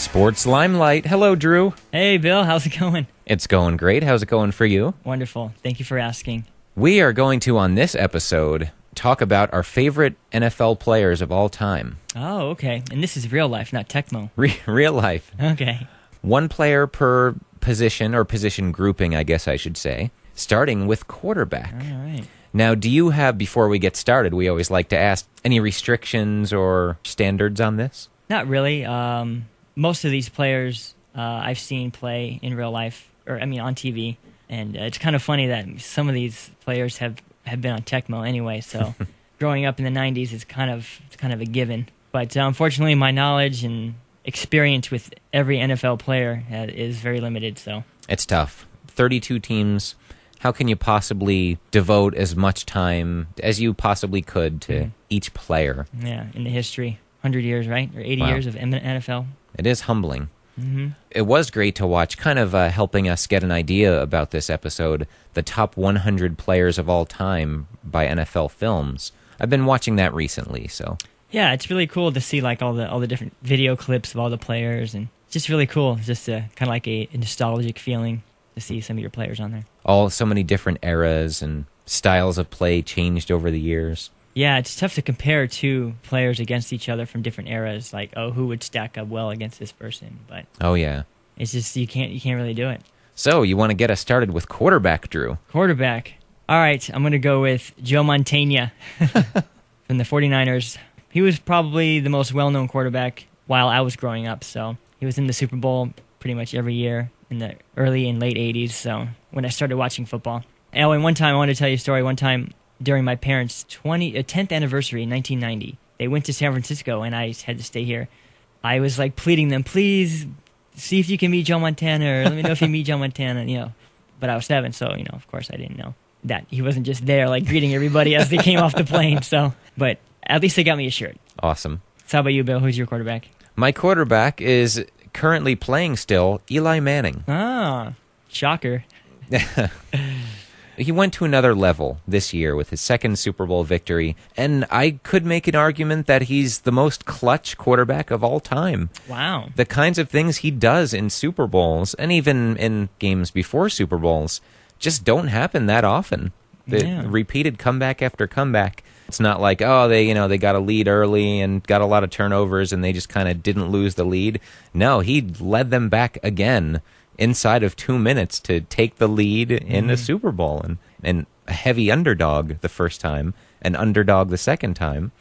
Sports Limelight. Hello, Drew. Hey, Bill. How's it going? It's going great. How's it going for you? Wonderful. Thank you for asking. We are going to, on this episode, talk about our favorite NFL players of all time. Oh, okay. And this is real life, not Tecmo. Real life. Okay. One player per position, or position grouping, I guess I should say, starting with quarterback. All right. Now, do you have, before we get started, we always like to ask, any restrictions or standards on this? Not really. Most of these players I've seen play in real life, on TV. And it's kind of funny that some of these players have been on Tecmo anyway. So growing up in the 90s is kind of a given. But unfortunately, my knowledge and experience with every NFL player is very limited. So it's tough. 32 teams. How can you possibly devote as much time as you possibly could to each player? Yeah, in the history. 100 years, right? Or 80 years of NFL. It is humbling. Mm-hmm. It was great to watch, kind of helping us get an idea about this episode, the top 100 players of all time by NFL Films. I've been watching that recently, so... Yeah, it's really cool to see like all the different video clips of all the players, and it's just really cool. It's just kind of like a nostalgic feeling to see some of your players on there. So many different eras and styles of play changed over the years. Yeah, it's tough to compare two players against each other from different eras. Like, who would stack up well against this person? But oh yeah, it's just you can't really do it. So you want to get us started with quarterback, Drew? Quarterback. All right, I'm going to go with Joe Montana from the 49ers. He was probably the most well-known quarterback while I was growing up. So he was in the Super Bowl pretty much every year in the early and late 80s. So when I started watching football. And one time, I want to tell you a story. One time, during my parents' 10th anniversary in 1990. They went to San Francisco, and I had to stay here. I was like pleading them, please see if you can meet Joe Montana, or let me know if you meet Joe Montana, But I was 7, so, of course I didn't know that he wasn't just there, like, greeting everybody as they came off the plane. So, but at least they got me a shirt. Awesome. So how about you, Bill? Who's your quarterback? My quarterback is currently playing still, Eli Manning. Ah, shocker. He went to another level this year with his second Super Bowl victory, and I could make an argument that he's the most clutch quarterback of all time. Wow. The kinds of things he does in Super Bowls, and even in games before Super Bowls, just don't happen that often. The repeated comeback after comeback. It's not like, they got a lead early and got a lot of turnovers and they just kind of didn't lose the lead. No, he led them back again inside of 2 minutes to take the lead in the Super Bowl, and a heavy underdog the first time, an underdog the second time,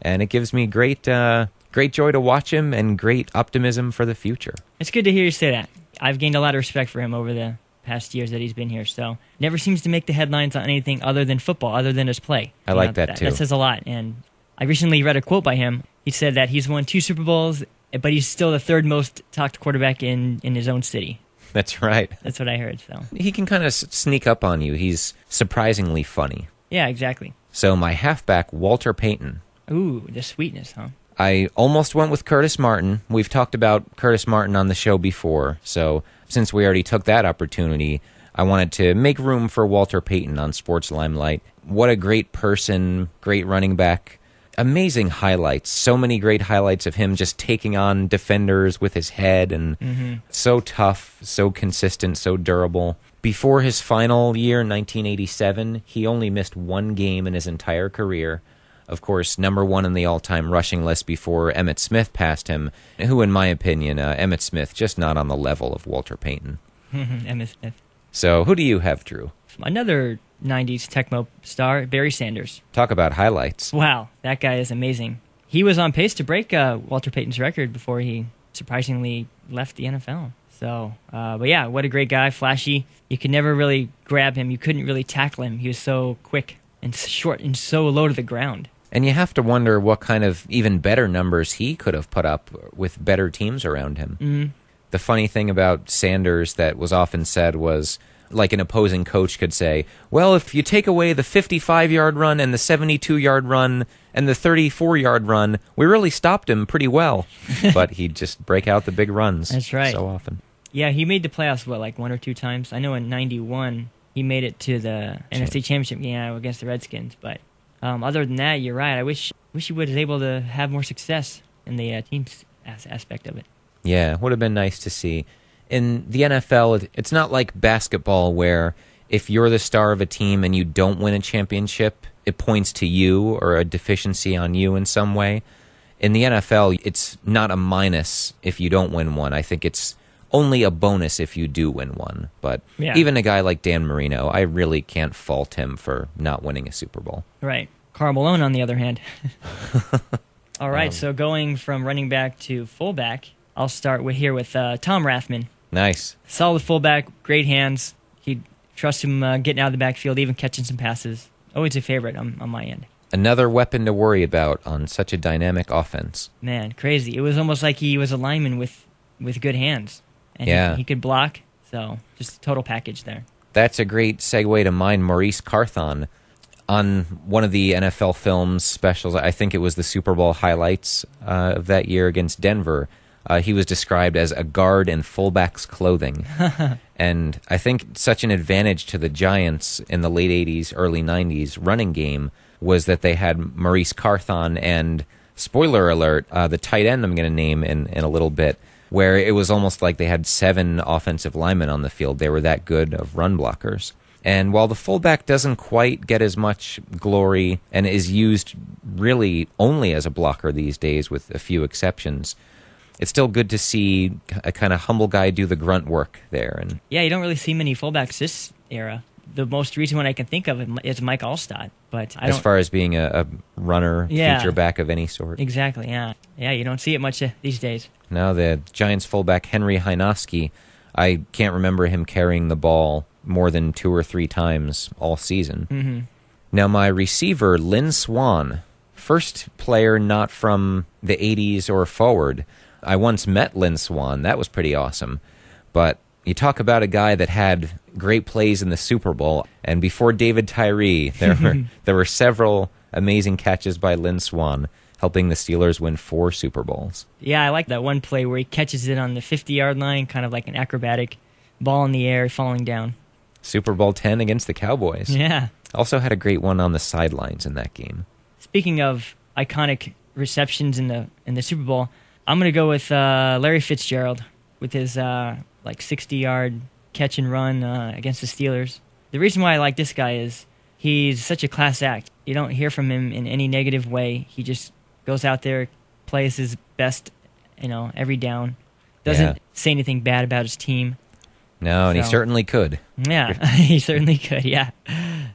and it gives me great joy to watch him and great optimism for the future. It's good to hear you say that. I've gained a lot of respect for him over the past years that he's been here, so never seems to make the headlines on anything other than football, other than his play. I like that too. That says a lot, and I recently read a quote by him. He said that he's won 2 Super Bowls, but he's still the 3rd most talked quarterback in his own city. That's right. That's what I heard. So he can kind of sneak up on you. He's surprisingly funny. Yeah, exactly. So my halfback, Walter Payton. Ooh, the sweetness, huh? I almost went with Curtis Martin. We've talked about Curtis Martin on the show before, so since we already took that opportunity, I wanted to make room for Walter Payton on Sports Limelight. What a great person, great running back. Amazing highlights. So many great highlights of him just taking on defenders with his head, and so tough, so consistent, so durable. Before his final year, 1987, he only missed 1 game in his entire career. Of course, number 1 in the all-time rushing list before Emmitt Smith passed him, who, in my opinion, Emmitt Smith, just not on the level of Walter Payton. Emmitt Smith. So who do you have, Drew? Another 90s Tecmo star, Barry Sanders. Talk about highlights. Wow, that guy is amazing. He was on pace to break Walter Payton's record before he surprisingly left the NFL. So, but yeah, what a great guy, flashy. You could never really grab him. You couldn't really tackle him. He was so quick and short and so low to the ground. And you have to wonder what kind of even better numbers he could have put up with better teams around him. Mm-hmm. The funny thing about Sanders that was often said was, like an opposing coach could say, well, if you take away the 55-yard run and the 72-yard run and the 34-yard run, we really stopped him pretty well. But he'd just break out the big runs. That's right. So often. Yeah, he made the playoffs, like 1 or 2 times? I know in 91 he made it to the NFC Championship game against the Redskins. But other than that, you're right. I wish he was able to have more success in the team aspect of it. Yeah, would have been nice to see. In the NFL, it's not like basketball where if you're the star of a team and you don't win a championship, it points to you or a deficiency on you in some way. In the NFL, it's not a minus if you don't win one. I think it's only a bonus if you do win one. But even a guy like Dan Marino, I really can't fault him for not winning a Super Bowl. Right. Karl Malone, on the other hand. All right, so going from running back to fullback, I'll start with Tom Rathman. Nice. Solid fullback, great hands. He'd trust him getting out of the backfield, even catching some passes. Always a favorite on my end. Another weapon to worry about on such a dynamic offense. Man, crazy. It was almost like he was a lineman with good hands. And he could block, so just a total package there. That's a great segue to mine, Maurice Carthon. On one of the NFL Films specials, I think it was the Super Bowl highlights of that year against Denver, he was described as a guard in fullback's clothing. And I think such an advantage to the Giants in the late 80s, early 90s running game was that they had Maurice Carthon and, spoiler alert, the tight end I'm going to name in a little bit, where it was almost like they had 7 offensive linemen on the field. They were that good of run blockers. And while the fullback doesn't quite get as much glory and is used really only as a blocker these days with a few exceptions, it's still good to see a kind of humble guy do the grunt work there. And yeah, you don't really see many fullbacks this era. The most recent one I can think of is Mike Allstott. But as far as being a runner, feature back of any sort. Exactly, yeah. Yeah, you don't see it much these days. Now the Giants fullback Henry Hynoski, I can't remember him carrying the ball more than 2 or 3 times all season. Mm-hmm. Now my receiver, Lynn Swann, first player not from the 80s or forward. I once met Lynn Swann. That was pretty awesome. But you talk about a guy that had great plays in the Super Bowl, and before David Tyree, there were several amazing catches by Lynn Swann, helping the Steelers win 4 Super Bowls. Yeah, I like that one play where he catches it on the 50-yard line, kind of like an acrobatic ball in the air, falling down. Super Bowl 10 against the Cowboys. Yeah. Also had a great one on the sidelines in that game. Speaking of iconic receptions in the Super Bowl, I'm going to go with Larry Fitzgerald with his 60-yard catch and run against the Steelers. The reason why I like this guy is he's such a class act. You don't hear from him in any negative way. He just goes out there, plays his best, every down. Doesn't say anything bad about his team. No, and he certainly could. Yeah, he certainly could, yeah.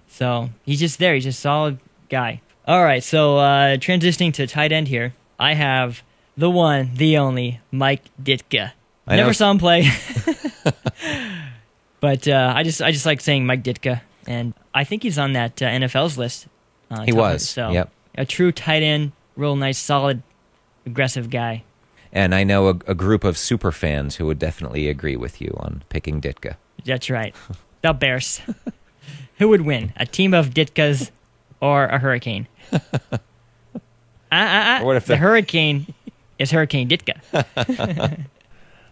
So he's just there. He's just a solid guy. All right, so transitioning to tight end here, I have the one, the only, Mike Ditka. I never saw him play, but I just like saying Mike Ditka, and I think he's on that NFL's list. He was, so yep. A true tight end, real nice, solid, aggressive guy. And I know a group of super fans who would definitely agree with you on picking Ditka. That's right. The Bears. Who would win, a team of Ditkas or a hurricane? What if the hurricane is Hurricane Ditka?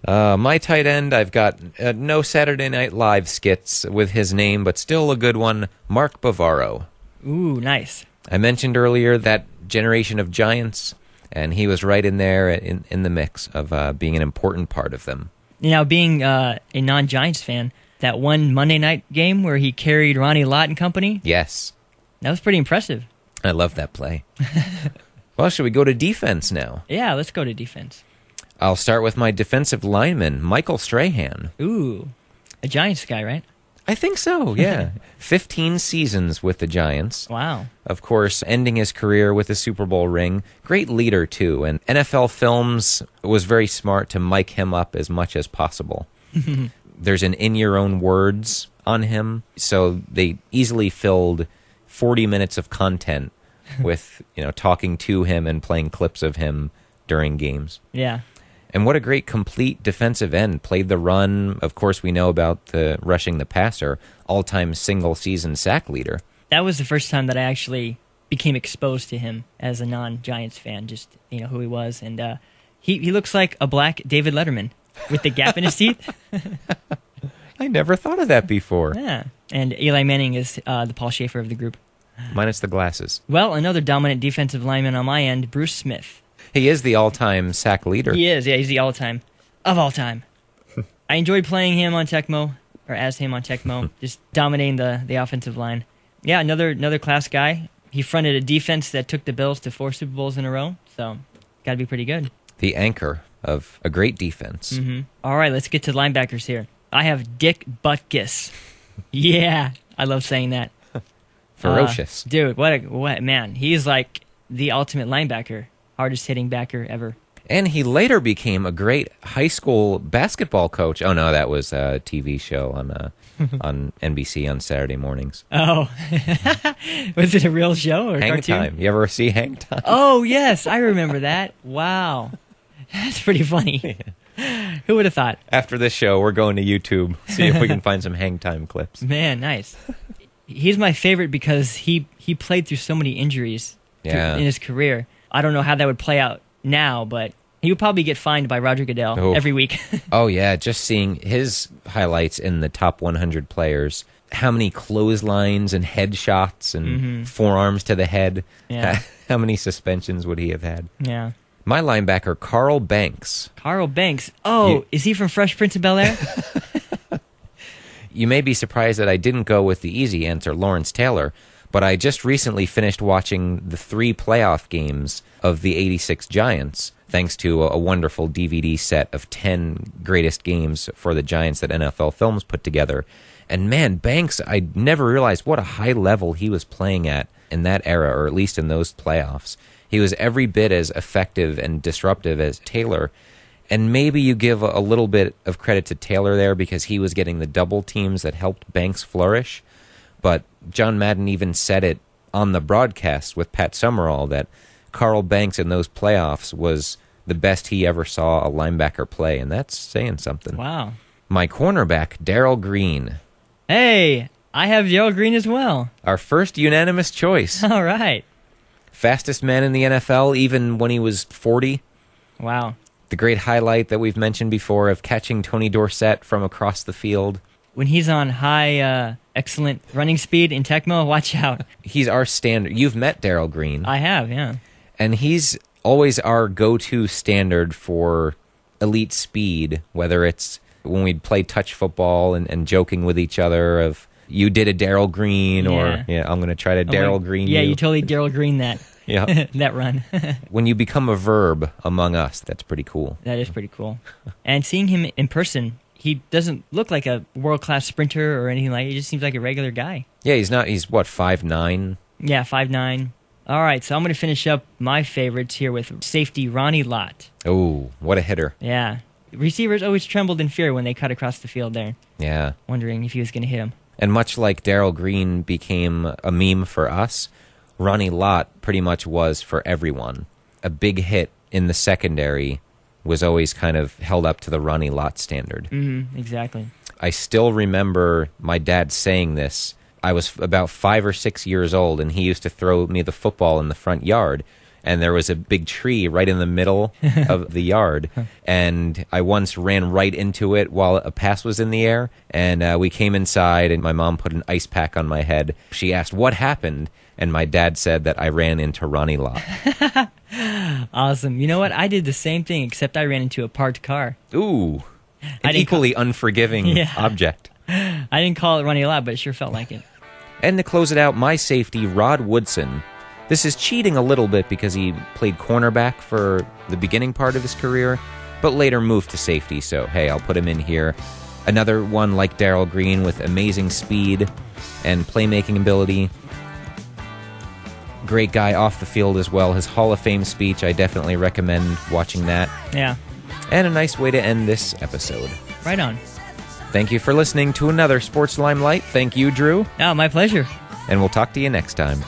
My tight end, I've got no Saturday Night Live skits with his name, but still a good one, Mark Bavaro. Ooh, nice. I mentioned earlier that generation of Giants, and he was right in there in the mix of being an important part of them. Now, being a non-Giants fan, that one Monday night game where he carried Ronnie Lott and company? Yes. That was pretty impressive. I love that play. Well, should we go to defense now? Yeah, let's go to defense. I'll start with my defensive lineman, Michael Strahan. Ooh, a Giants guy, right? I think so, yeah. 15 seasons with the Giants. Wow. Of course, ending his career with a Super Bowl ring. Great leader, too, and NFL Films was very smart to mic him up as much as possible. There's an in-your-own-words on him, so they easily filled 40 minutes of content with, talking to him and playing clips of him during games. Yeah. And what a great complete defensive end. Played the run. Of course, we know about the rushing the passer, all-time single-season sack leader. That was the first time that I actually became exposed to him as a non-Giants fan, just who he was. And he looks like a black David Letterman with the gap in his teeth. I never thought of that before. Yeah. And Eli Manning is the Paul Schaefer of the group. Minus the glasses. Well, another dominant defensive lineman on my end, Bruce Smith. He is the all-time sack leader. He is, yeah, he's the all-time. of all time. I enjoyed playing him on Tecmo, or as him on Tecmo, just dominating the offensive line. Yeah, another class guy. He fronted a defense that took the Bills to 4 Super Bowls in a row, so got to be pretty good. The anchor of a great defense. Mm-hmm. All right, let's get to linebackers here. I have Dick Butkus. Yeah, I love saying that. Ferocious. Dude, what man. He's like the ultimate linebacker. Hardest hitting backer ever. And he later became a great high school basketball coach. Oh, no, that was a TV show on NBC on Saturday mornings. Oh. Was it a real show or a Hang cartoon? Time. You ever see Hang Time? Oh, yes, I remember that. Wow. That's pretty funny. Who would have thought? After this show, we're going to YouTube, see if we can find some Hang Time clips. Man, nice. He's my favorite because he played through so many injuries in his career. I don't know how that would play out now, but he would probably get fined by Roger Goodell every week. Oh, yeah, just seeing his highlights in the top 100 players. How many clotheslines and headshots and forearms to the head. Yeah. How many suspensions would he have had? Yeah. My linebacker, Carl Banks. Carl Banks. Oh, is he from Fresh Prince of Bel-Air? You may be surprised that I didn't go with the easy answer, Lawrence Taylor, but I just recently finished watching the 3 playoff games of the '86 Giants, thanks to a wonderful DVD set of 10 greatest games for the Giants that NFL Films put together. And man, Banks, I never realized what a high level he was playing at in that era, or at least in those playoffs. He was every bit as effective and disruptive as Taylor. And maybe you give a little bit of credit to Taylor there because he was getting the double teams that helped Banks flourish. But John Madden even said it on the broadcast with Pat Summerall that Carl Banks in those playoffs was the best he ever saw a linebacker play, and that's saying something. Wow. My cornerback, Darrell Green. Hey, I have Darrell Green as well. Our first unanimous choice. All right. Fastest man in the NFL, even when he was 40. Wow. The great highlight that we've mentioned before of catching Tony Dorsett from across the field. When he's on high, excellent running speed in Tecmo, watch out. He's our standard. You've met Darrell Green. I have, yeah. And he's always our go-to standard for elite speed, whether it's when we'd play touch football and joking with each other of, you did a Darrell Green, or I'm going to try to Darrell Green you. Yeah, you totally Darrell Green that. Yeah. That run. When you become a verb among us, that's pretty cool. That is pretty cool. And seeing him in person, he doesn't look like a world-class sprinter or anything like that. He just seems like a regular guy. Yeah, he's what, 5'9"? Yeah, 5'9". All right, so I'm going to finish up my favorites here with safety Ronnie Lott. Oh, what a hitter. Yeah. Receivers always trembled in fear when they cut across the field there. Yeah. Wondering if he was going to hit him. And much like Darrell Green became a meme for us, Ronnie Lott pretty much was for everyone. A big hit in the secondary was always kind of held up to the Ronnie Lott standard. Mm-hmm, exactly. I still remember my dad saying this. I was about 5 or 6 years old, and he used to throw me the football in the front yard. And there was a big tree right in the middle of the yard. And I once ran right into it while a pass was in the air. And we came inside, and my mom put an ice pack on my head. She asked, what happened? And my dad said that I ran into Ronnie Lott. Awesome. You know what? I did the same thing, except I ran into a parked car. Ooh. An equally unforgiving object. I didn't call it Ronnie Lott, but it sure felt like it. And to close it out, my safety, Rod Woodson. This is cheating a little bit because he played cornerback for the beginning part of his career, but later moved to safety, so hey, I'll put him in here. Another one like Darrell Green with amazing speed and playmaking ability. Great guy off the field as well. His Hall of Fame speech, I definitely recommend watching that. Yeah. And a nice way to end this episode. Right on. Thank you for listening to another Sports Limelight. Thank you, Drew. Oh, my pleasure. And we'll talk to you next time.